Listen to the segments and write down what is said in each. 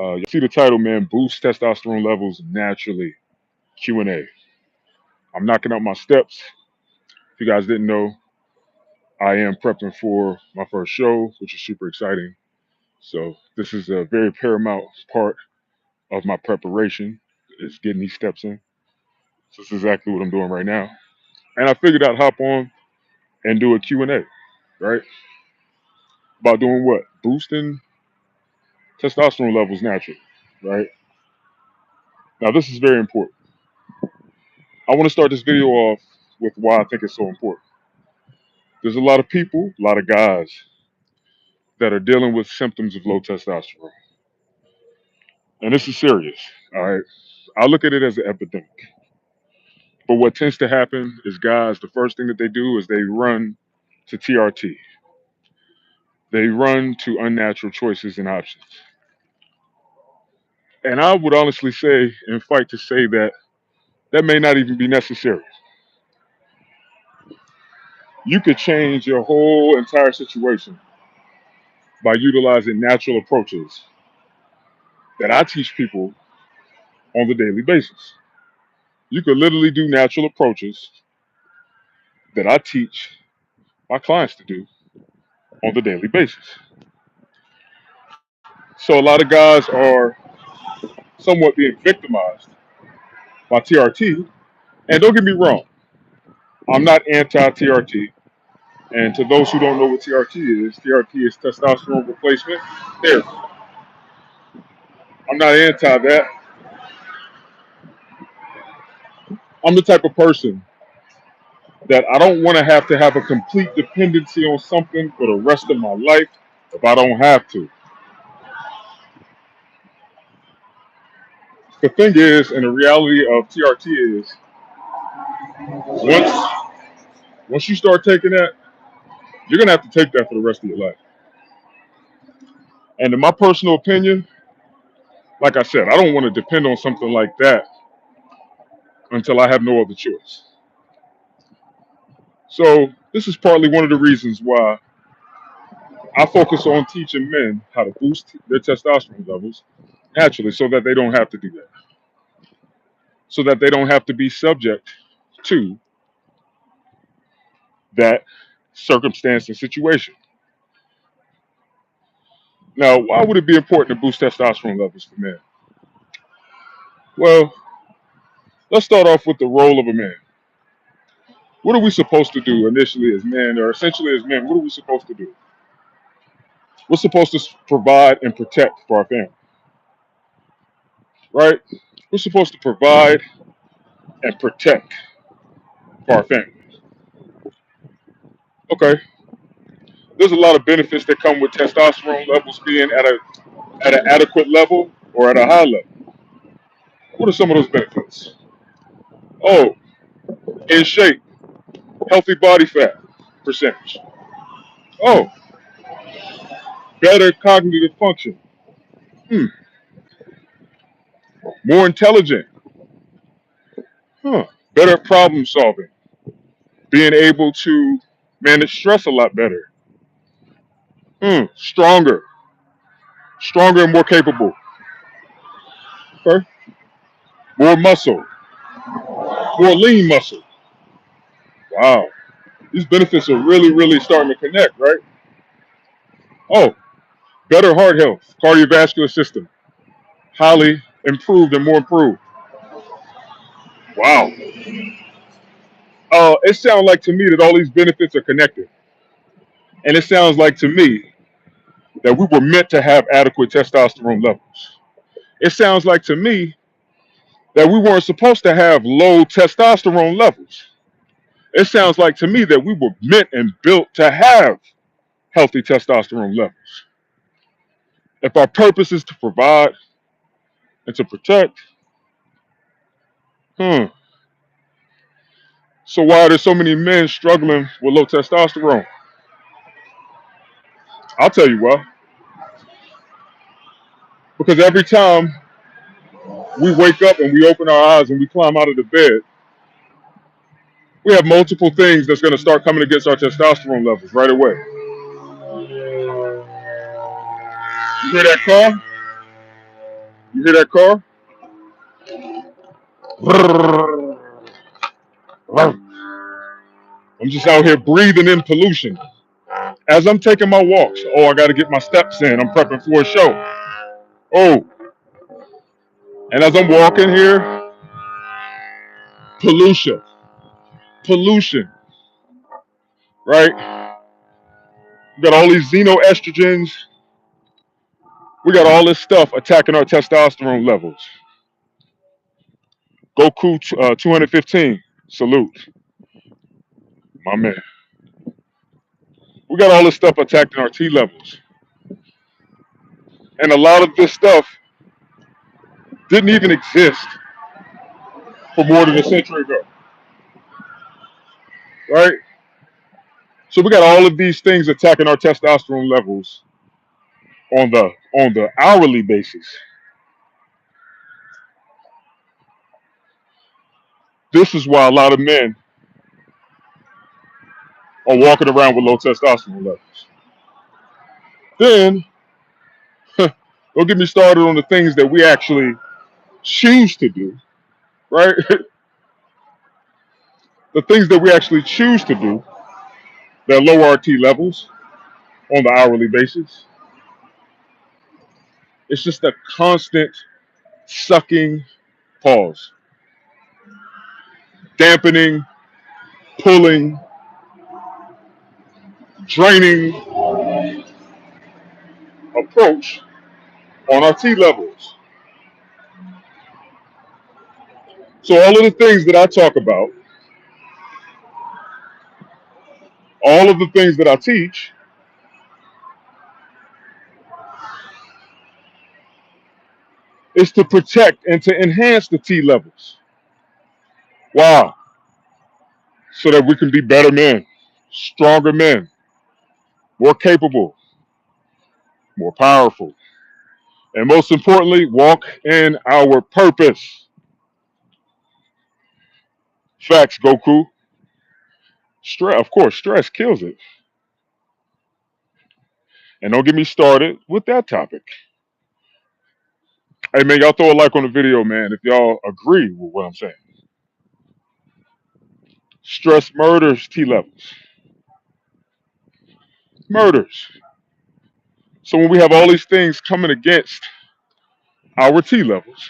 You see the title, man, Boost Testosterone Levels Naturally, Q&A. I'm knocking out my steps. If you guys didn't know, I am prepping for my first show, which is super exciting. So this is a very paramount part of my preparation, is getting these steps in. So this is exactly what I'm doing right now. And I figured I'd hop on and do a Q&A, right? About doing what? Boosting testosterone levels naturally, right? Now this is very important. I want to start this video off with why I think it's so important. There's a lot of people, a lot of guys that are dealing with symptoms of low testosterone. And this is serious, all right? I look at it as an epidemic. But what tends to happen is guys, the first thing that they do is they run to TRT. They run to unnatural choices and options. And I would honestly say and fight to say that that may not even be necessary. You could change your whole entire situation by utilizing natural approaches that I teach people on the daily basis. You could literally do natural approaches that I teach my clients to do on the daily basis. So a lot of guys are somewhat being victimized by TRT. And don't get me wrong, I'm not anti-TRT. And to those who don't know what TRT is testosterone replacement therapy. I'm not anti that. I'm the type of person that I don't want to have a complete dependency on something for the rest of my life if I don't have to. The thing is, and the reality of TRT is, once once you start taking that, you're gonna have to take that for the rest of your life. And in my personal opinion, like I said, I don't want to depend on something like that until I have no other choice. So this is partly one of the reasons why I focus on teaching men how to boost their testosterone levels naturally so that they don't have to do that. So that they don't have to be subject to that circumstance and situation. Now, why would it be important to boost testosterone levels for men? Well, let's start off with the role of a man. What are we supposed to do initially as men, or essentially as men? What are we supposed to do? We're supposed to provide and protect for our family, right? We're supposed to provide and protect for our family. Okay, there's a lot of benefits that come with testosterone levels being at an adequate level or at a high level. What are some of those benefits? Oh, in shape, healthy body fat percentage. Oh, better cognitive function. Hmm. More intelligent. Huh. Better problem solving. Being able to manage stress a lot better. Stronger. Stronger and more capable. Okay. More muscle. More lean muscle. Wow. These benefits are really, really starting to connect, right? Oh, better heart health, cardiovascular system. Highly improved and more improved. Wow. It sounds like to me that all these benefits are connected. And it sounds like to me that we were meant to have adequate testosterone levels. It sounds like to me that we weren't supposed to have low testosterone levels. It sounds like to me that we were meant and built to have healthy testosterone levels. If our purpose is to provide and to protect, hmm, so why are there so many men struggling with low testosterone? I'll tell you why. Because every time we wake up and we open our eyes and we climb out of the bed, we have multiple things that's going to start coming against our testosterone levels right away. You hear that car? You hear that car? I'm just out here breathing in pollution. As I'm taking my walks, oh, I got to get my steps in. I'm prepping for a show. Oh, and as I'm walking here, pollution, pollution, right? We got all these xenoestrogens. We got all this stuff attacking our testosterone levels. Goku 215, salute, my man. We got all this stuff attacking our T levels. And a lot of this stuff didn't even exist for more than a century ago, right? So we got all of these things attacking our testosterone levels on the hourly basis. This is why a lot of men are walking around with low testosterone levels. Then, don't get me started on the things that we actually choose to do, right? The things that we actually choose to do that lower our T levels on the hourly basis. It's just a constant sucking, pause, dampening, pulling, draining approach on our T levels. So all of the things that I talk about, all of the things that I teach, is to protect and to enhance the T levels. Why? So that we can be better men, stronger men, more capable, more powerful, and most importantly, walk in our purpose. Facts, Goku. Stress, of course, stress kills it. And don't get me started with that topic. Hey man, y'all throw a like on the video, man, if y'all agree with what I'm saying. Stress murders T levels. Murders. So when we have all these things coming against our T levels,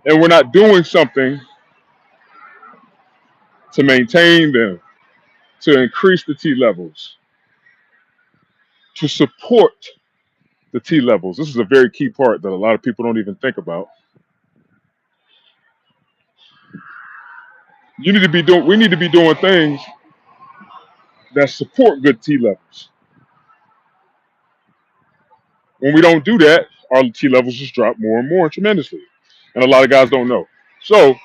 and we're not doing something to maintain them, to increase the T levels, to support the T levels. This is a very key part that a lot of people don't even think about. We need to be doing things that support good T levels. When we don't do that, our T levels just drop more and more tremendously. And a lot of guys don't know. So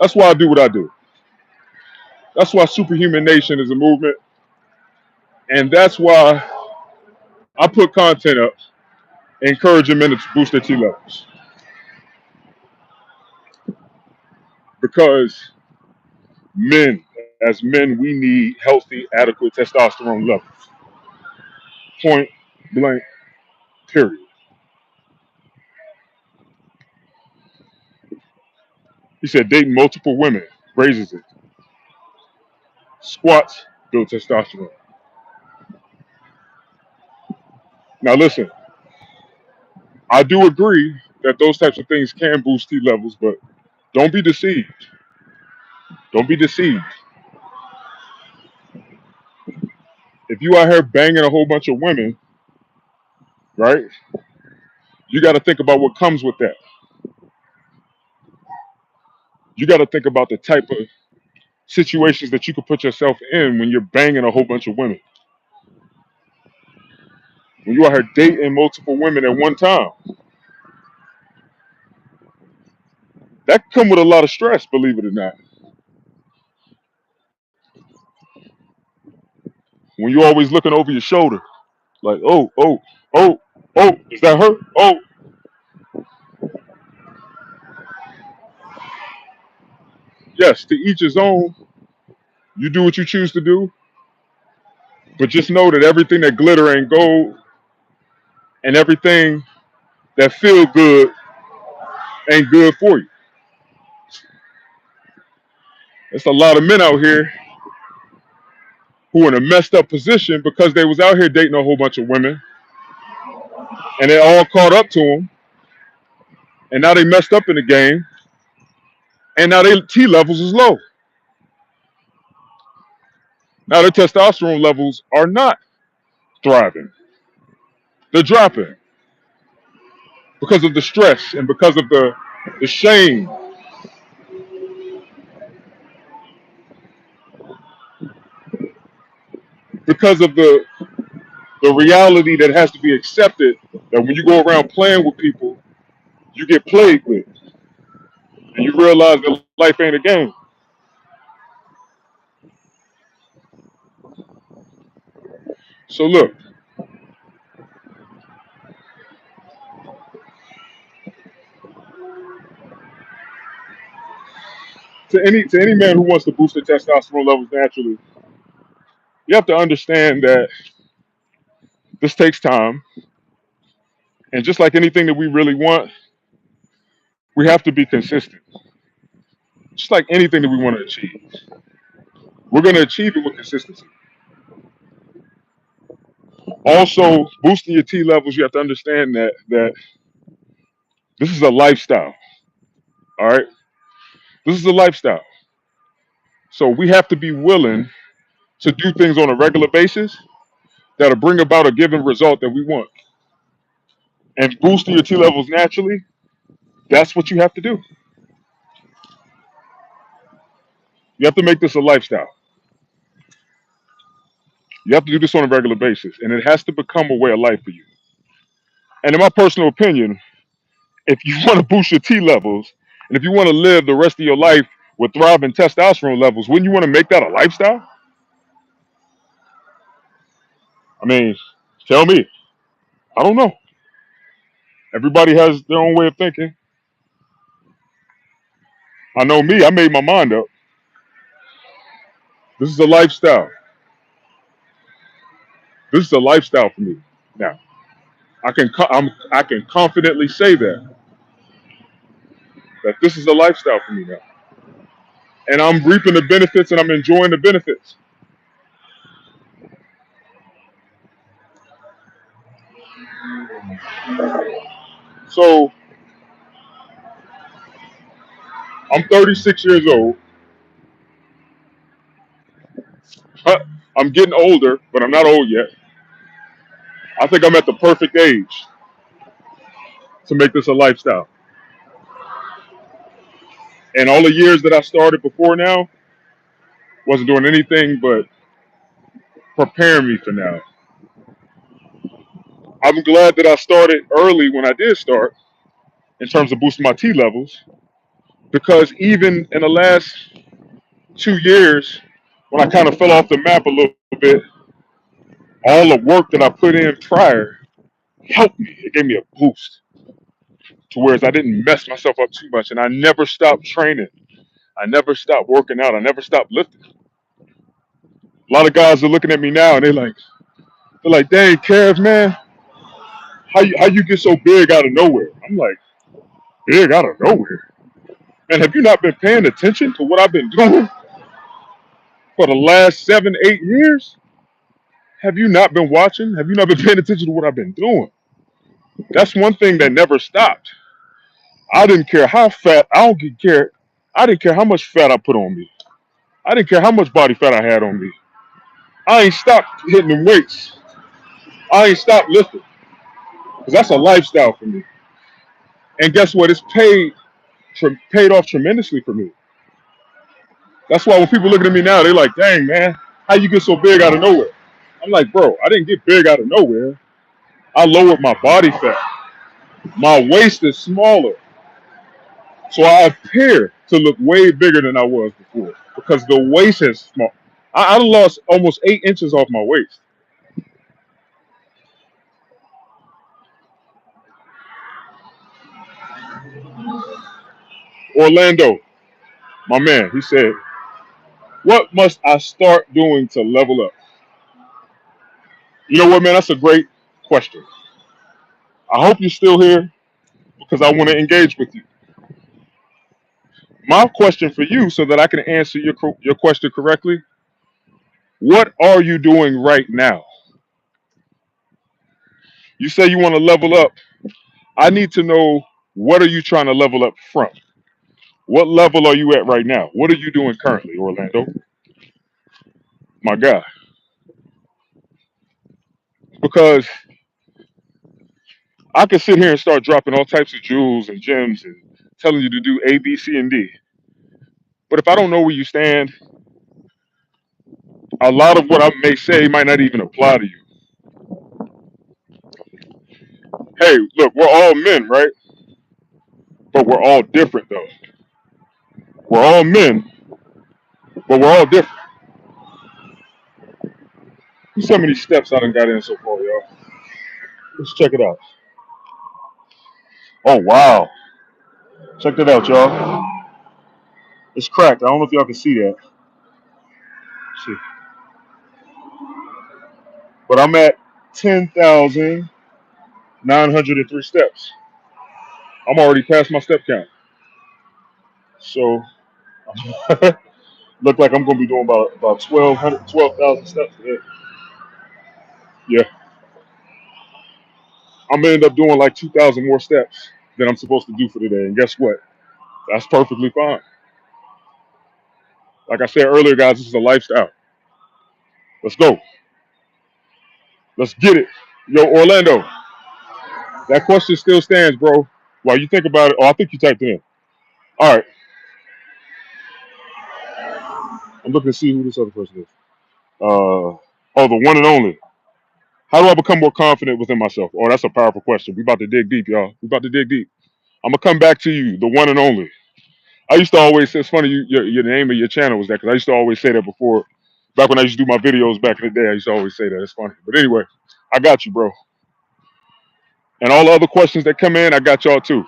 that's why I do what I do. That's why Superhuman Nation is a movement. And that's why I put content up encouraging men to boost their T levels. Because men, as men, we need healthy, adequate testosterone levels. Point blank, period. He said dating multiple women raises it. Squats build testosterone. Now listen, I do agree that those types of things can boost T levels, but don't be deceived. Don't be deceived. If you out here banging a whole bunch of women, right? You got to think about what comes with that. You got to think about the type of situations that you could put yourself in when you're banging a whole bunch of women. When you out here dating multiple women at one time, that can come with a lot of stress, believe it or not. When you're always looking over your shoulder, like, oh, oh, oh, oh, is that her? Oh, yes, to each his own. You do what you choose to do. But just know that everything that glitter ain't gold, and everything that feel good ain't good for you. There's a lot of men out here who are in a messed up position because they was out here dating a whole bunch of women, and they all caught up to them, and now they messed up in the game, and now their T levels is low. Now their testosterone levels are not thriving. They're dropping because of the stress and because of the shame, because of the reality that has to be accepted that when you go around playing with people, you get played with, and you realize that life ain't a game. So look, to any man who wants to boost their testosterone levels naturally, you have to understand that this takes time, and just like anything that we really want, we have to be consistent. Just like anything that we want to achieve, we're going to achieve it with consistency. Also, boosting your T levels, you have to understand that this is a lifestyle. All right, this is a lifestyle. So we have to be willing to do things on a regular basis that'll bring about a given result that we want. And boosting your T levels naturally, that's what you have to do. You have to make this a lifestyle. You have to do this on a regular basis, and it has to become a way of life for you. And in my personal opinion, if you want to boost your T levels, and if you want to live the rest of your life with thriving testosterone levels, wouldn't you want to make that a lifestyle? I mean, tell me. I don't know. Everybody has their own way of thinking. I know me. I made my mind up. This is a lifestyle. This is a lifestyle for me. Now, I can confidently say that this is a lifestyle for me now, and I'm reaping the benefits and I'm enjoying the benefits. So I'm 36 years old. I'm getting older, but I'm not old yet. I think I'm at the perfect age to make this a lifestyle. And all the years that I started before now wasn't doing anything but preparing me for now. I'm glad that I started early when I did start in terms of boosting my T levels, because even in the last 2 years, when I kind of fell off the map a little bit, all the work that I put in prior helped me. It gave me a boost to whereas I didn't mess myself up too much, and I never stopped training. I never stopped working out. I never stopped lifting. A lot of guys are looking at me now and they're like, "Dang, Kev, man, how you get so big out of nowhere?" I'm like, "Big out of nowhere? And have you not been paying attention to what I've been doing for the last 7, 8 years? Have you not been watching? Have you not been paying attention to what I've been doing?" That's one thing that never stopped. I didn't care how fat. I don't care. I didn't care how much fat I put on me. I didn't care how much body fat I had on me. I ain't stopped hitting them weights. I ain't stopped lifting because that's a lifestyle for me. And guess what? It's paid off tremendously for me. That's why when people looking at me now, they're like, "Dang, man, how you get so big out of nowhere?" I'm like, "Bro, I didn't get big out of nowhere. I lowered my body fat. My waist is smaller, so I appear to look way bigger than I was before because the waist is small. I lost almost 8 inches off my waist." Orlando, my man, he said, "What must I start doing to level up?" You know what, man? That's a great question. I hope you're still here because I want to engage with you. My question for you, so that I can answer your question correctly: what are you doing right now? You say you want to level up. I need to know, what are you trying to level up from? What level are you at right now? What are you doing currently, Orlando? My guy. Because I can sit here and start dropping all types of jewels and gems and telling you to do A, B, C, and D. But if I don't know where you stand, a lot of what I may say might not even apply to you. Hey, look, we're all men, right? But we're all different, though. We're all men, but we're all different. See how many steps I done got in so far, y'all. Let's check it out. Oh, wow. Check that out, y'all. It's cracked. I don't know if y'all can see that. Let's see. But I'm at 10,903 steps. I'm already past my step count. So, look like I'm going to be doing about 12,000 steps today. Yeah. I'm going to end up doing like 2,000 more steps than I'm supposed to do for today. And guess what? That's perfectly fine. Like I said earlier, guys, this is a lifestyle. Let's go. Let's get it. Yo, Orlando, that question still stands, bro. While you think about it, oh, I think you typed it in. All right. I'm looking to see who this other person is. Oh, the one and only. How do I become more confident within myself? Oh, that's a powerful question. We about to dig deep, y'all. We about to dig deep. I'm gonna come back to you, the one and only. I used to always say, it's funny, your name of your channel was that, because I used to always say that before. Back when I used to do my videos back in the day, I used to always say that. It's funny. But anyway, I got you, bro. And all the other questions that come in, I got y'all too.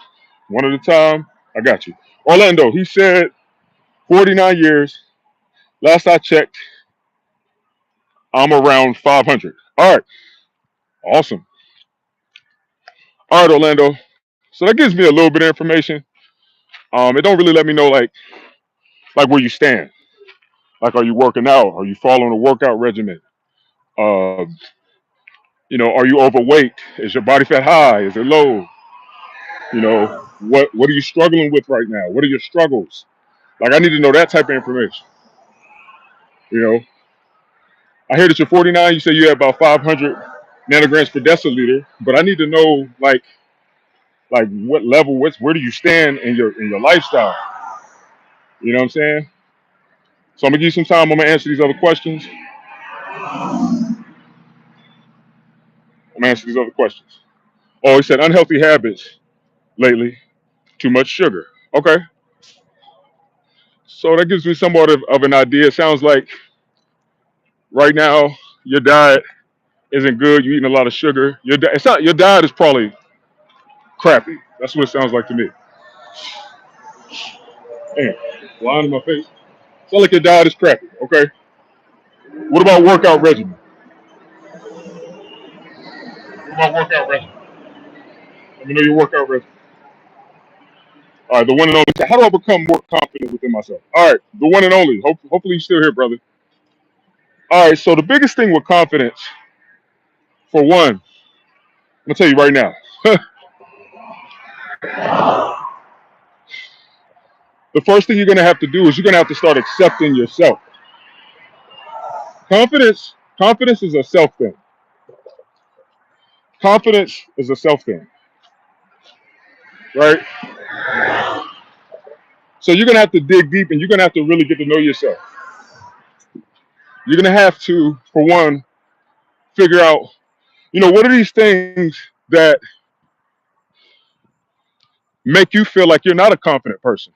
One at a time, I got you. Orlando, he said 49 years. Last I checked, I'm around 500. All right, awesome. All right, Orlando. So that gives me a little bit of information. It don't really let me know like where you stand. Like, are you working out? Are you following a workout regimen? Uh, are you overweight? Is your body fat high? Is it low? What are you struggling with right now? What are your struggles? Like, I need to know that type of information. You know, I hear that you're 49. You say you have about 500 nanograms per deciliter, but I need to know like what level, where do you stand in your lifestyle? You know what I'm saying? So I'm gonna give you some time. I'm gonna answer these other questions. I'm gonna answer these other questions. Oh, he said unhealthy habits lately. Too much sugar. Okay, so that gives me somewhat of an idea. It sounds like right now your diet isn't good. You're eating a lot of sugar. Your diet is probably crappy. That's what it sounds like to me. Damn, line in my face. Sounds like your diet is crappy. Okay. What about workout regimen? What about workout regimen? Let me know your workout regimen. All right, the one and only. How do I become more confident within myself? All right, the one and only. Hopefully you're still here, brother. All right, so the biggest thing with confidence, for one, I'm gonna tell you right now. The first thing you're gonna have to do is you're gonna have to start accepting yourself. Confidence is a self thing. Confidence is a self thing, right? So you're gonna have to dig deep, and you're gonna have to really get to know yourself. You're gonna have to, for one, figure out, what are these things that make you feel like you're not a confident person?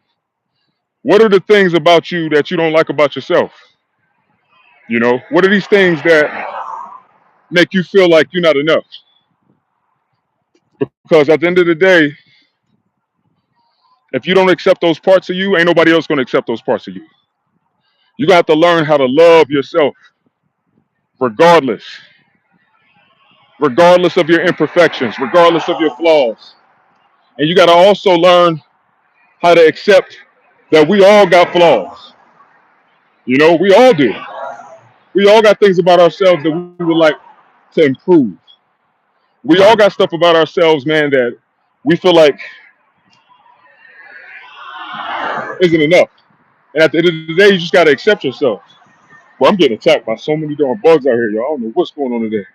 What are the things about you that you don't like about yourself? What are these things that make you feel like you're not enough? Because at the end of the day, if you don't accept those parts of you, ain't nobody else going to accept those parts of you. You're going to have to learn how to love yourself regardless. regardless of your imperfections, regardless of your flaws. And you got to also learn how to accept that we all got flaws. You know, we all do. We all got things about ourselves that we would like to improve. We all got stuff about ourselves, man, that we feel like isn't enough. And at the end of the day, you just got to accept yourself. Well, I'm getting attacked by so many darn bugs out here, y'all. I don't know what's going on today.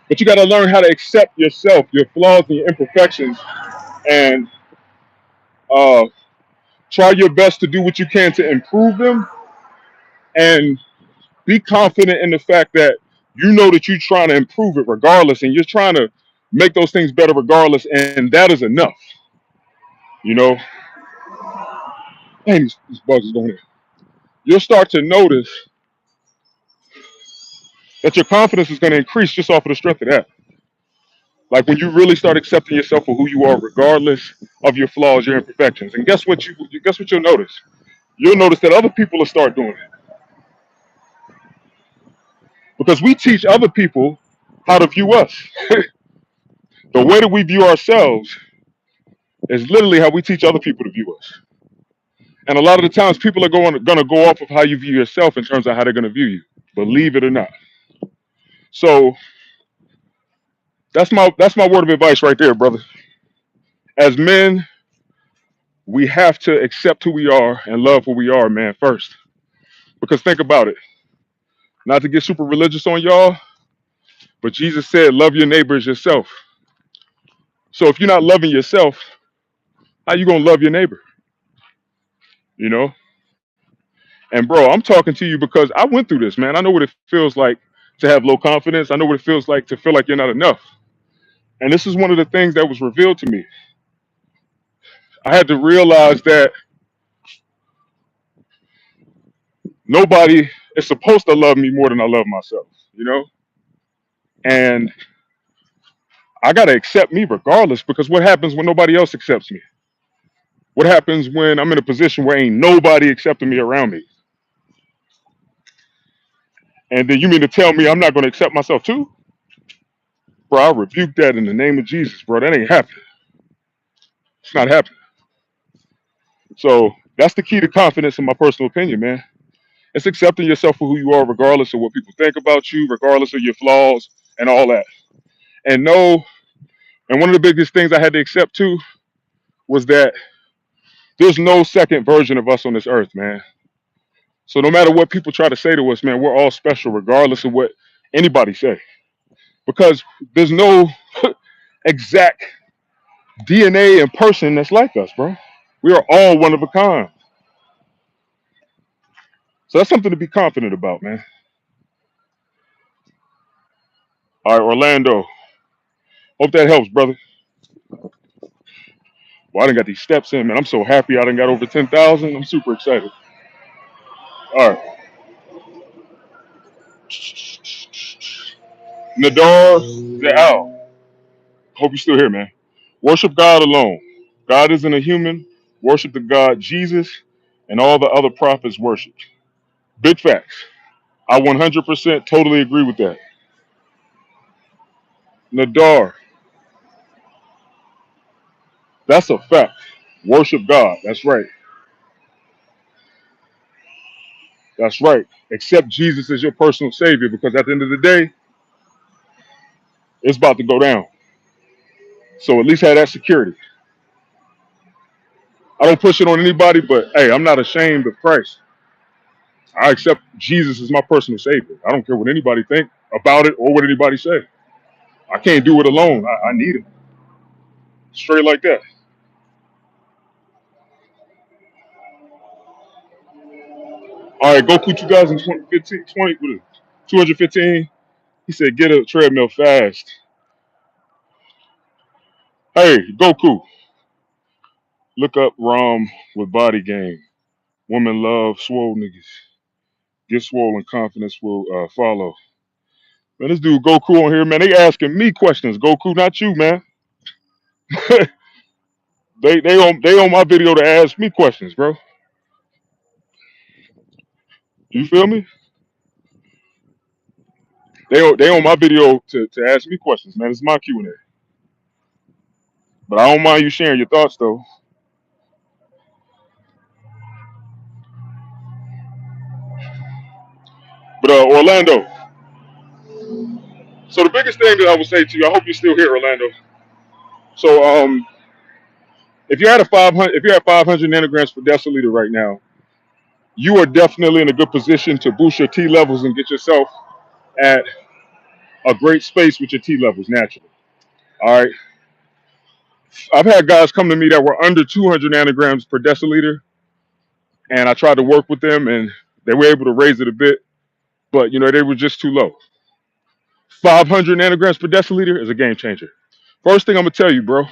But you got to learn how to accept yourself, your flaws and your imperfections, and uh, try your best to do what you can to improve them, and be confident in the fact that you know that you're trying to improve it regardless, and you're trying to make those things better regardless, and that is enough. You know, man, these bugs is going in. You'll start to notice that your confidence is going to increase just off of the strength of that. Like when you really start accepting yourself for who you are, regardless of your flaws, your imperfections. And guess what you'll notice? You'll notice that other people will start doing it because we teach other people how to view us. The way that we view ourselves is literally how we teach other people to view us. And a lot of the times, people are going to go off of how you view yourself in terms of how they're going to view you, believe it or not. So that's my word of advice right there, brother. As men, we have to accept who we are and love who we are, man, first. Because think about it. Not to get super religious on y'all, but Jesus said, love your neighbor as yourself. So if you're not loving yourself, how you gonna love your neighbor? You know? And bro, I'm talking to you because I went through this, man. I know what it feels like to have low confidence. I know what it feels like to feel like you're not enough. And this is one of the things that was revealed to me. I had to realize that nobody is supposed to love me more than I love myself, you know? And I gotta accept me regardless, because what happens when nobody else accepts me? What happens when I'm in a position where ain't nobody accepting me around me? And then you mean to tell me I'm not gonna accept myself too? Bro, I rebuke that in the name of Jesus, bro. That ain't happening. It's not happening. So that's the key to confidence, in my personal opinion, man. It's accepting yourself for who you are, regardless of what people think about you, regardless of your flaws and all that. And no, and one of the biggest things I had to accept too was that there's no second version of us on this earth, man. So no matter what people try to say to us, man, we're all special, regardless of what anybody say. Because there's no exact DNA and person that's like us, bro. We are all one of a kind. So that's something to be confident about, man. All right, Orlando. Hope that helps, brother. Well, I done got these steps in, man. I'm so happy I done got over 10,000. I'm super excited. All right. Nadar the Owl. Hope you're still here, man. Worship God alone. God isn't a human. Worship the God Jesus and all the other prophets worshiped. Big facts. I 100% totally agree with that. Nadar, that's a fact. Worship God. That's right. That's right. Accept Jesus as your personal savior, because at the end of the day, it's about to go down. So at least have that security. I don't push it on anybody, but hey, I'm not ashamed of Christ. I accept Jesus as my personal savior. I don't care what anybody think about it or what anybody say. I can't do it alone. I need him. Straight like that. All right, Goku 2015, 215. He said, get a treadmill fast. Hey, Goku, look up Rom with body game. Woman love swole niggas. Get swollen, confidence will follow. Man, this dude Goku on here, man, they asking me questions. Goku, not you, man. They on my video to ask me questions, bro. You feel me? They on my video to ask me questions, man. It's my Q&A. But I don't mind you sharing your thoughts though. But Orlando. So the biggest thing that I would say to you, I hope you're still here, Orlando. So if you're at a 500, if you're at 500 nanograms per deciliter right now, you are definitely in a good position to boost your T levels and get yourself at a great space with your T levels naturally. All right. I've had guys come to me that were under 200 nanograms per deciliter, and I tried to work with them, and they were able to raise it a bit, but they were just too low. 500 nanograms per deciliter is a game changer. First thing I'm gonna tell you, bro,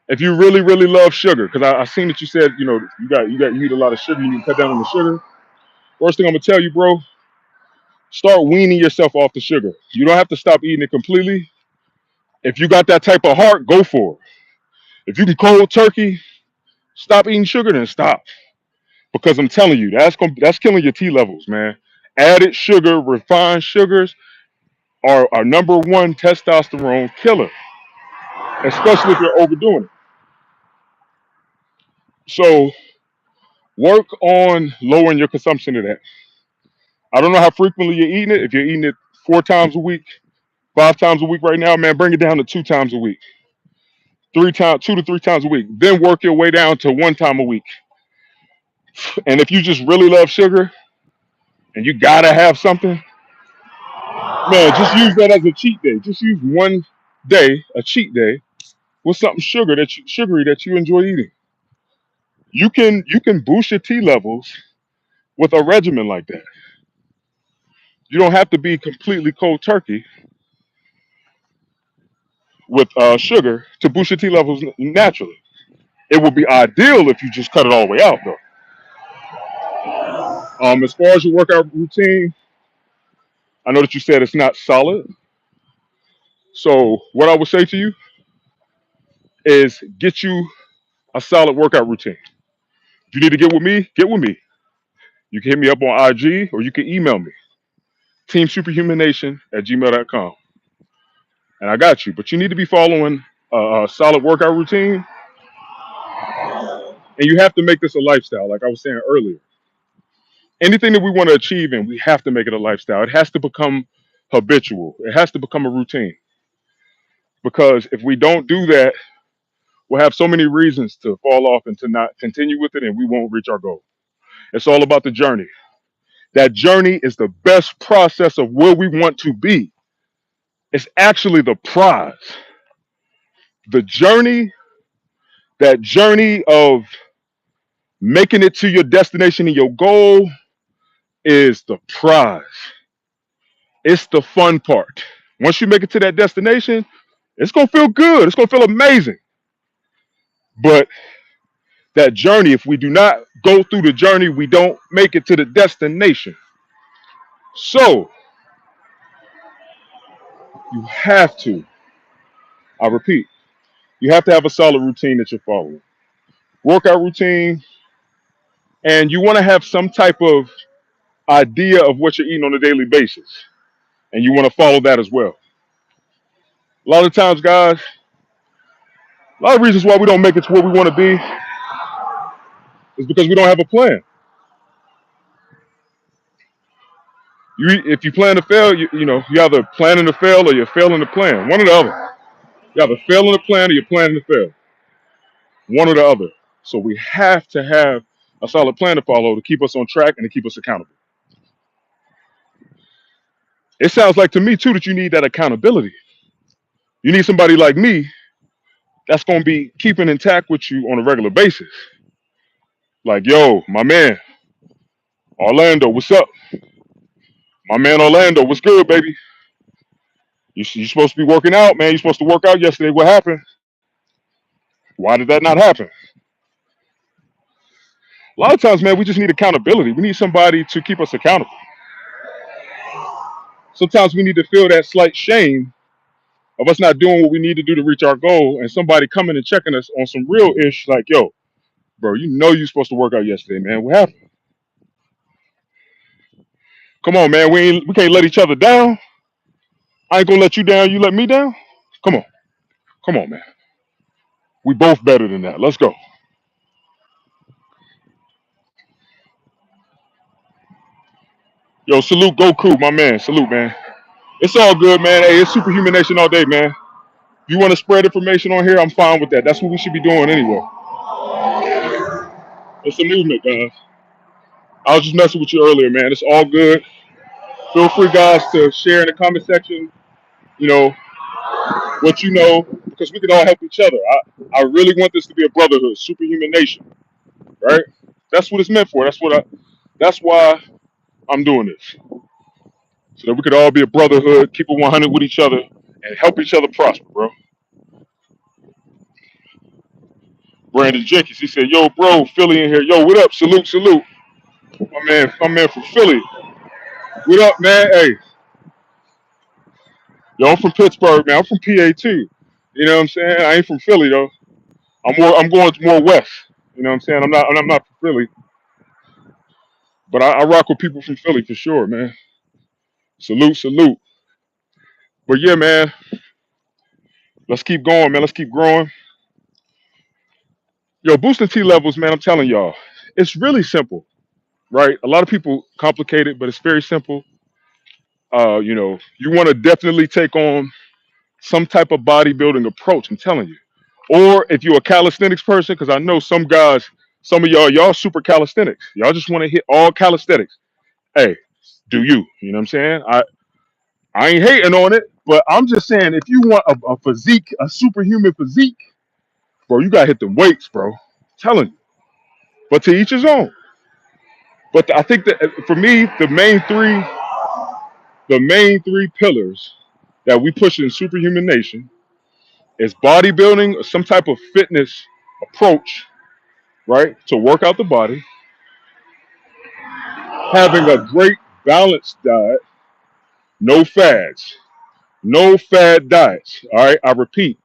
if you really, really love sugar, because I seen that you said, you eat a lot of sugar, you need to cut down on the sugar. First thing I'm gonna tell you, bro, start weaning yourself off the sugar. You don't have to stop eating it completely. If you got that type of heart, go for it. If you can cold turkey, stop eating sugar, then stop. Because I'm telling you, that's killing your T levels, man. Added sugar, refined sugars are our number one testosterone killer, especially if you're overdoing it. So work on lowering your consumption of that. I don't know how frequently you're eating it. If you're eating it 4 times a week, 5 times a week right now, man, bring it down to 2 times a week. 3 times, 2 to 3 times a week. Then work your way down to 1 time a week. And if you just really love sugar and you gotta have something, man, just use that as a cheat day. Just use one day, a cheat day, with something sugary that you enjoy eating. You can boost your T levels with a regimen like that. You don't have to be completely cold turkey with sugar to boost your T levels naturally. It would be ideal if you just cut it all the way out, though. As far as your workout routine, I know that you said it's not solid. So what I would say to you is get you a solid workout routine. If you need to get with me, get with me. You can hit me up on IG or you can email me, teamsuperhumannation@gmail.com. And I got you. But you need to be following a solid workout routine. And you have to make this a lifestyle, like I was saying earlier. Anything that we want to achieve in, we have to make it a lifestyle. It has to become habitual. It has to become a routine. Because if we don't do that, we'll have so many reasons to fall off and to not continue with it, and we won't reach our goal. It's all about the journey. That journey is the best process of where we want to be. It's actually the prize. The journey, that journey of making it to your destination and your goal is the prize. It's the fun part. Once you make it to that destination, it's going to feel good. It's going to feel amazing. But that journey, if we do not go through the journey, we don't make it to the destination. So you have to, I repeat, you have to have a solid routine that you're following. Workout routine, and you want to have some type of idea of what you're eating on a daily basis. And you want to follow that as well. A lot of times, guys, a lot of reasons why we don't make it to where we want to be is because we don't have a plan. If you plan to fail, you either planning to fail or you're failing to plan. One or the other. You either failing to plan or you're planning to fail. One or the other. So we have to have a solid plan to follow to keep us on track and to keep us accountable. It sounds like to me too that you need that accountability. You need somebody like me that's going to be keeping intact with you on a regular basis. Like, yo, my man, Orlando, what's up? My man Orlando, what's good, baby? You supposed to be working out, man. You're supposed to work out yesterday. What happened? Why did that not happen? A lot of times, man, we just need accountability. We need somebody to keep us accountable. Sometimes we need to feel that slight shame of us not doing what we need to do to reach our goal, and somebody coming and checking us on some real ish, like, yo, bro, you're supposed to work out yesterday, man. What happened? Come on, man. We can't let each other down. I ain't gonna let you down. You let me down. Come on, come on, man. We both better than that. Let's go. Yo, salute Goku, my man. Salute, man. It's all good, man. Hey, it's Superhuman Nation all day, man. If you want to spread information on here, I'm fine with that. That's what we should be doing anyway. It's a movement, guys. I was just messing with you earlier, man. It's all good. Feel free, guys, to share in the comment section, you know, what you know, because we can all help each other. I really want this to be a brotherhood, Superhuman Nation, right? That's what it's meant for. That's why I'm doing this. So that we could all be a brotherhood, keep it 100 with each other, and help each other prosper, bro. Brandon Jenkins, he said, yo, bro, Philly in here. Yo, what up? Salute, salute. My man from Philly. What up, man? Hey, yo, I'm from Pittsburgh, man. I'm from PA too. You know what I'm saying? I ain't from Philly though. I'm going more west. You know what I'm saying? I'm not from Philly, but I rock with people from Philly for sure, man. Salute, salute. But yeah, man, let's keep going, man. Let's keep growing. Yo, boosting T levels, man. I'm telling y'all, it's really simple, right? A lot of people complicate it, but it's very simple. You want to definitely take on some type of bodybuilding approach. I'm telling you. Or if you're a calisthenics person, because I know some guys, some of y'all super calisthenics. Y'all just want to hit all calisthenics. Hey, do you? You know what I'm saying? I ain't hating on it, but I'm just saying if you want a physique, a superhuman physique, bro, you gotta hit them weights, bro. I'm telling you. But to each his own. But I think that for me, the main three pillars that we push in Superhuman Nation is bodybuilding, some type of fitness approach, right? To work out the body, having a great balanced diet, no fads, no fad diets. All right, I repeat,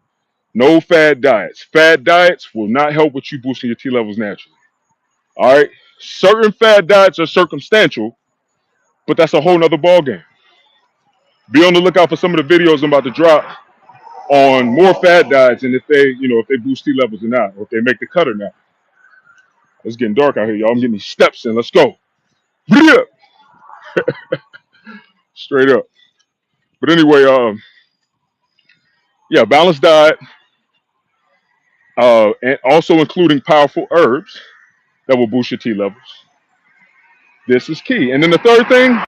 no fad diets. Fad diets will not help with you boosting your T levels naturally. All right, certain fad diets are circumstantial, but that's a whole nother ballgame. Be on the lookout for some of the videos I'm about to drop on more fad diets and if they boost T levels or not, or if they make the cut or not. It's getting dark out here, y'all. I'm getting these steps in. Let's go. Yeah. Straight up. But anyway, yeah, balanced diet, and also including powerful herbs that will boost your T levels. This is key. And then the third thing,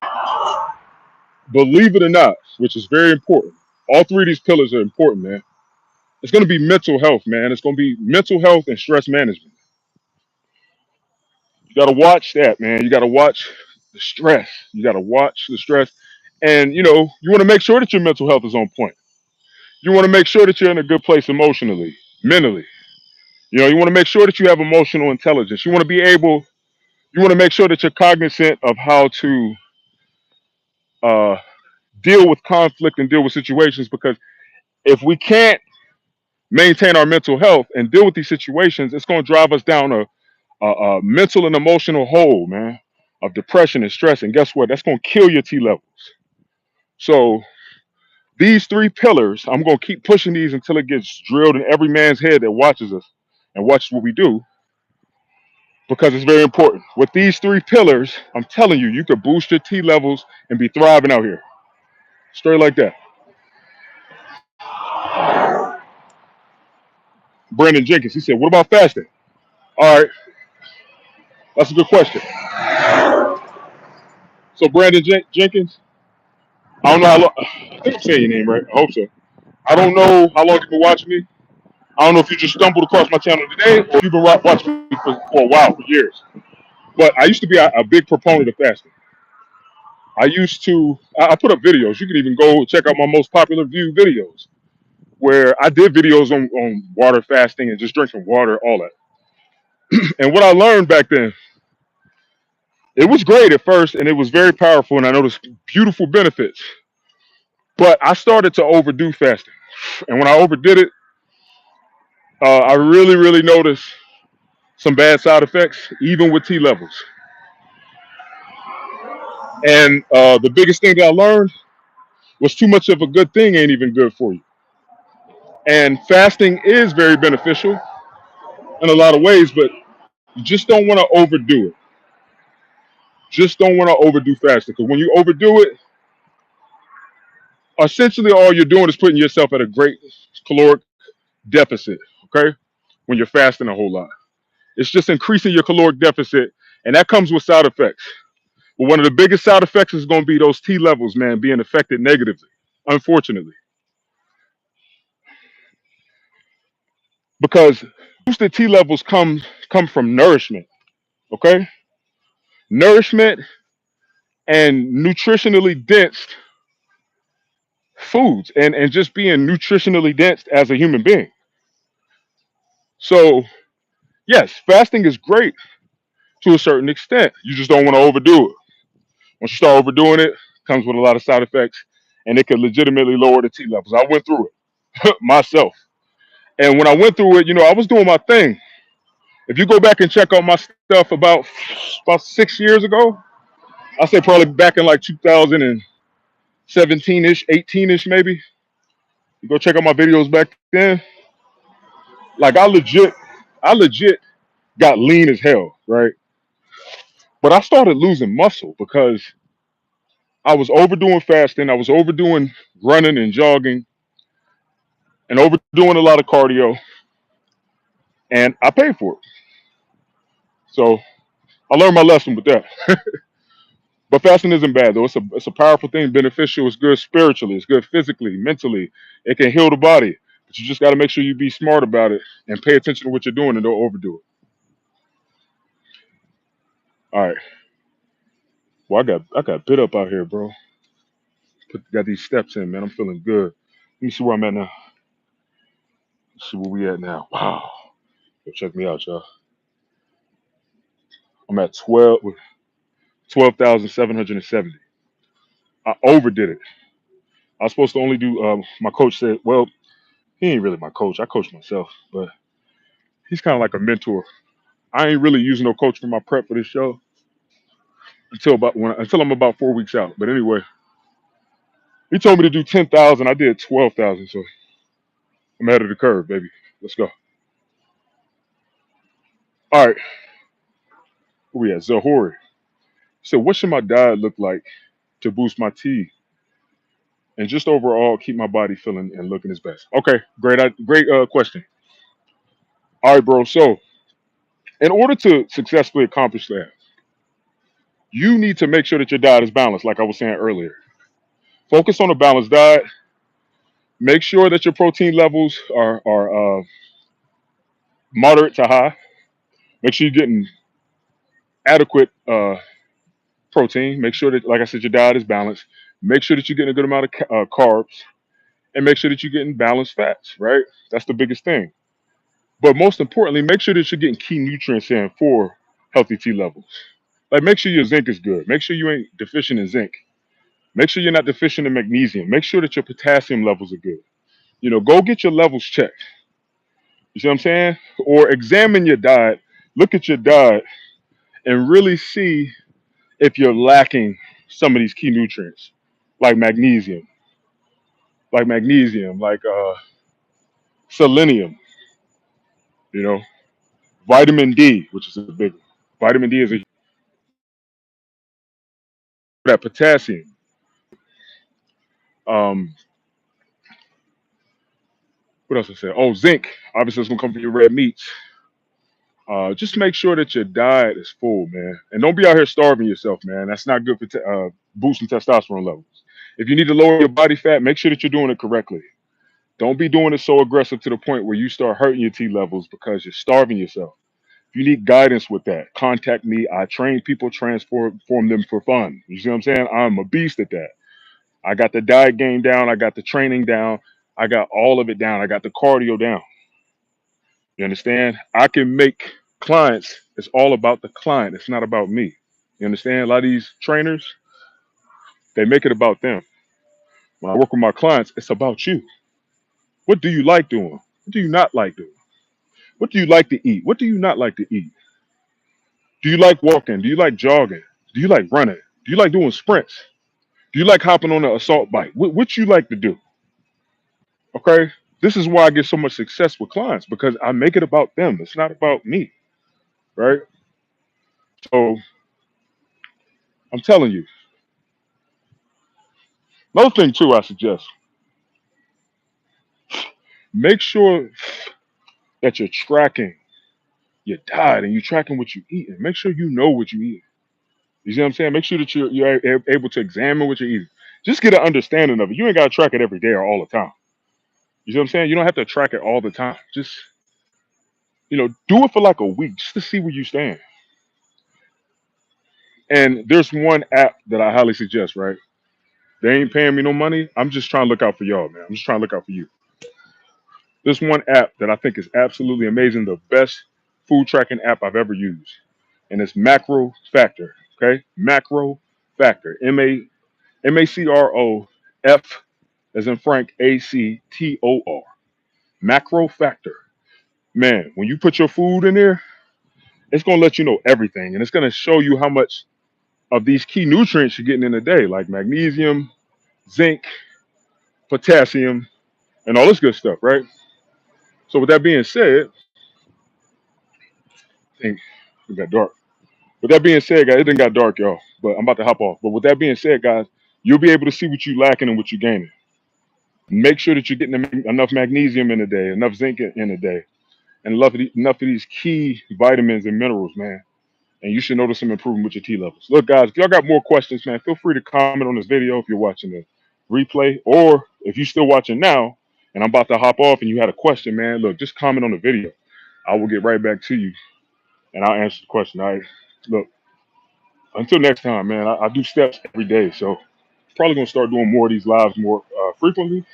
believe it or not, which is very important. All three of these pillars are important, man. It's going to be mental health, man. It's going to be mental health and stress management. You got to watch that, man. You got to watch the stress. You got to watch the stress. And, you want to make sure that your mental health is on point. You want to make sure that you're in a good place emotionally, mentally. You want to make sure that you have emotional intelligence. You want to make sure that you're cognizant of how to uh, deal with conflict and deal with situations, because if we can't maintain our mental health and deal with these situations, it's going to drive us down a mental and emotional hole, man, of depression and stress. And guess what? That's going to kill your T levels. So these three pillars, I'm going to keep pushing these until it gets drilled in every man's head that watches us and watches what we do, because it's very important. With these three pillars, I'm telling you, you could boost your T levels and be thriving out here. Straight like that. Brandon Jenkins, he said, what about fasting? All right, that's a good question. So Brandon Jenkins, I don't know how long, I think I'm saying your name right. I hope so. I don't know how long you've been watching me. I don't know if you just stumbled across my channel today or if you've been watching me for a while, for years. But I used to be a big proponent of fasting. I put up videos. You can even go check out my most popular viewed videos where I did videos on water fasting and just drinking water, all that. And what I learned back then, it was great at first and it was very powerful and I noticed beautiful benefits. But I started to overdo fasting. And when I overdid it, I really, really noticed some bad side effects, even with T levels. And the biggest thing that I learned What's too much of a good thing ain't even good for you. And fasting is very beneficial in a lot of ways, but you just don't want to overdo it. Just don't want to overdo fasting because when you overdo it, essentially all you're doing is putting yourself at a great caloric deficit. Okay, when you're fasting a whole lot, it's just increasing your caloric deficit, and that comes with side effects. But one of the biggest side effects is going to be those T levels, man, being affected negatively, unfortunately, because boosted T levels come from nourishment. Okay, nourishment and nutritionally dense foods, and just being nutritionally dense as a human being. So yes, fasting is great to a certain extent. You just don't want to overdo it. Once you start overdoing it, it comes with a lot of side effects, and it could legitimately lower the T levels. I went through it myself, and when I went through it, I was doing my thing. If you go back and check out my stuff about 6 years ago, I say probably back in like 2017 ish, 18 ish maybe. You go check out my videos back then. Like I legit got lean as hell, right? But I started losing muscle because I was overdoing fasting. I was overdoing running and jogging and overdoing a lot of cardio, and I paid for it. So I learned my lesson with that. But fasting isn't bad though. It's a powerful thing, beneficial. It's good spiritually. It's good physically, mentally. It can heal the body, but you just got to make sure you be smart about it and pay attention to what you're doing and don't overdo it. All right. Well, I got bit up out here, bro. Got these steps in, man. I'm feeling good. Let me see where I'm at now. Let's see where we at now. Wow. Yo, check me out, y'all. I'm at 12,770. I overdid it. I was supposed to only do. My coach said, well, he ain't really my coach. I coach myself, but he's kind of like a mentor. I ain't really using no coach for my prep for this show until I'm about 4 weeks out. But anyway, he told me to do 10,000. I did 12,000, so I'm ahead of the curve, baby. Let's go. All right, where we at? Zahori. So, what should my diet look like to boost my T and just overall keep my body feeling and looking its best? Okay, great question. All right, bro. So, in order to successfully accomplish that, you need to make sure that your diet is balanced, like I was saying earlier. Focus on a balanced diet. Make sure that your protein levels are moderate to high. Make sure you're getting adequate protein. Make sure that, like I said, your diet is balanced. Make sure that you're getting a good amount of carbs, and make sure that you're getting balanced fats. Right, that's the biggest thing. But most importantly, make sure that you're getting key nutrients in for healthy T levels. Like make sure your zinc is good. Make sure you ain't deficient in zinc. Make sure you're not deficient in magnesium. Make sure that your potassium levels are good. Go get your levels checked. You see what I'm saying? Or examine your diet, look at your diet, and really see if you're lacking some of these key nutrients, like magnesium, like selenium, you know, vitamin D, which is a big one. Vitamin D is that potassium. Um, what else I said? Oh, zinc. Obviously, it's gonna come from your red meats. Just make sure that your diet is full, man, and don't be out here starving yourself, man. That's not good for boosting testosterone levels. If you need to lower your body fat, make sure that you're doing it correctly. Don't be doing it so aggressive to the point where you start hurting your T levels because you're starving yourself. If you need guidance with that, contact me. I train people, transform them for fun. You see what I'm saying? I'm a beast at that. I got the diet game down. I got the training down. I got all of it down. I got the cardio down. You understand? I can make clients. It's all about the client. It's not about me. You understand? A lot of these trainers, they make it about them. When I work with my clients, it's about you. What do you like doing? What do you not like doing? What do you like to eat? What do you not like to eat? Do you like walking? Do you like jogging? Do you like running? Do you like doing sprints? Do you like hopping on an assault bike? What you like to do? Okay. This is why I get so much success with clients because I make it about them. It's not about me, right? So I'm telling you. Another thing too, I suggest make sure that you're tracking your diet and you're tracking what you eat. And make sure you know what you eat. You see what I'm saying? Make sure that you're able to examine what you're eating. Just get an understanding of it. You ain't got to track it every day or all the time. You see what I'm saying? You don't have to track it all the time. Just do it for like a week just to see where you stand. And there's one app that I highly suggest, right? They ain't paying me no money. I'm just trying to look out for y'all, man. I'm just trying to look out for you. There's one app that I think is absolutely amazing, the best food tracking app I've ever used. And it's Macro Factor. Okay? Macro Factor. MACRO as in Frank ACTOR. Macro Factor. Man, when you put your food in there, it's gonna let you know everything. And it's gonna show you how much of these key nutrients you're getting in a day, like magnesium, zinc, potassium, and all this good stuff, right? So with that being said, I think it got dark. With that being said, guys, it didn't got dark, y'all. But I'm about to hop off. But with that being said, guys, you'll be able to see what you're lacking and what you're gaining. Make sure that you're getting enough magnesium in a day, enough zinc in a day, and enough of these key vitamins and minerals, man. And you should notice some improvement with your T levels. Look, guys, if y'all got more questions, man, feel free to comment on this video if you're watching the replay, or if you're still watching now and I'm about to hop off and you had a question, man, look, just comment on the video. I will get right back to you and I'll answer the question. All right. Look, until next time, man, I do steps every day. So probably gonna start doing more of these lives more frequently.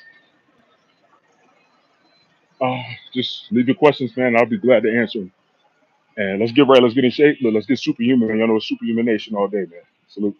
Just leave your questions, man. I'll be glad to answer them. And let's get right, let's get in shape. Look, let's get superhuman, man. Y'all know it's superhuman nation all day, man. Salute.